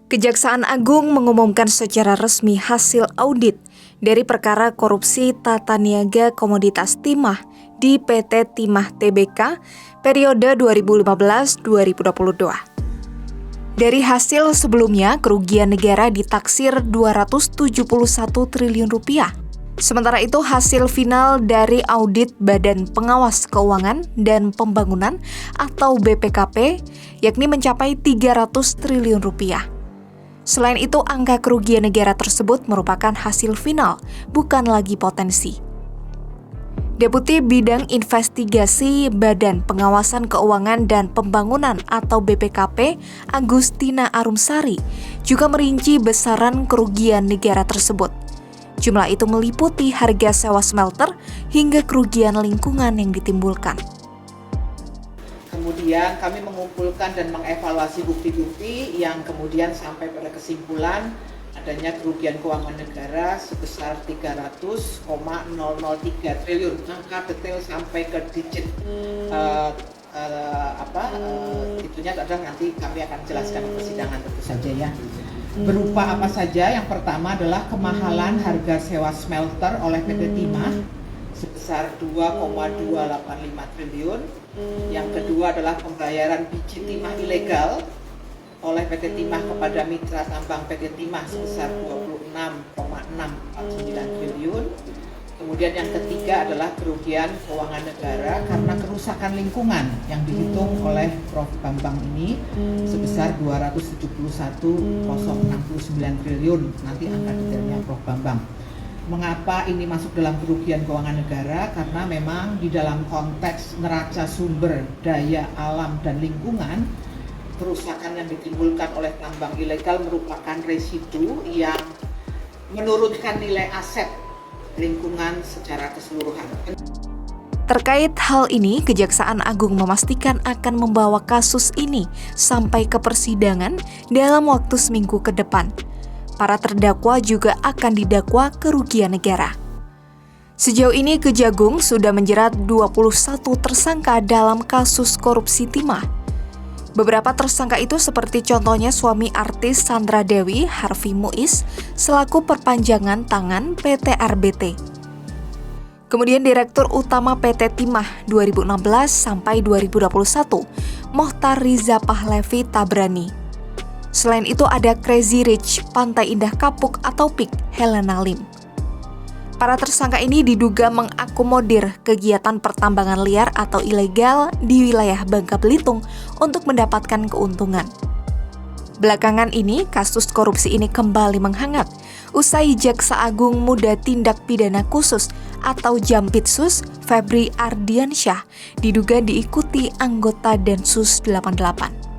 Kejaksaan Agung mengumumkan secara resmi hasil audit dari perkara korupsi tata niaga komoditas timah di PT Timah Tbk periode 2015-2022. Dari hasil sebelumnya, kerugian negara ditaksir 271 triliun rupiah. Sementara itu, hasil final dari audit Badan Pengawas Keuangan dan Pembangunan atau BPKP yakni mencapai 300 triliun rupiah. Selain itu, angka kerugian negara tersebut merupakan hasil final, bukan lagi potensi. Deputi Bidang Investigasi Badan Pengawasan Keuangan dan Pembangunan atau BPKP, Agustina Arumsari, juga merinci besaran kerugian negara tersebut. Jumlah itu meliputi harga sewa smelter hingga kerugian lingkungan yang ditimbulkan. Kemudian kami mengumpulkan dan mengevaluasi bukti-bukti yang kemudian sampai pada kesimpulan adanya kerugian keuangan negara sebesar 300,003 triliun. Angka detail sampai ke digit itunya adalah nanti kami akan jelaskan di persidangan tentu saja ya. Berupa apa saja? Yang pertama adalah kemahalan harga sewa smelter oleh PT Timah sebesar 2,285 triliun. Yang kedua adalah pembayaran biji timah ilegal oleh PT Timah kepada mitra tambang PT Timah sebesar 26,649 triliun. Kemudian yang ketiga adalah kerugian keuangan negara karena kerusakan lingkungan yang dihitung oleh Prof. Bambang ini sebesar 271,069 triliun. Nanti angka detailnya Prof. Bambang. Mengapa ini masuk dalam kerugian keuangan negara? Karena memang di dalam konteks neraca sumber daya alam dan lingkungan, kerusakan yang ditimbulkan oleh tambang ilegal merupakan residu yang menurunkan nilai aset lingkungan secara keseluruhan. Terkait hal ini, Kejaksaan Agung memastikan akan membawa kasus ini sampai ke persidangan dalam waktu seminggu ke depan. Para terdakwa juga akan didakwa kerugian negara. Sejauh ini Kejagung sudah menjerat 21 tersangka dalam kasus korupsi timah. Beberapa tersangka itu seperti contohnya suami artis Sandra Dewi, Harvey Muiz, selaku perpanjangan tangan PT RBT. Kemudian Direktur Utama PT Timah 2016 sampai 2021, Mohtar Riza Pahlavi Tabrani. Selain itu ada Crazy Rich, Pantai Indah Kapuk atau PIK, Helena Lim. Para tersangka ini diduga mengakomodir kegiatan pertambangan liar atau ilegal di wilayah Bangka Belitung untuk mendapatkan keuntungan. Belakangan ini, kasus korupsi ini kembali menghangat usai Jaksa Agung Muda Tindak Pidana Khusus atau Jampitsus Febri Ardiansyah diduga diikuti anggota Densus 88.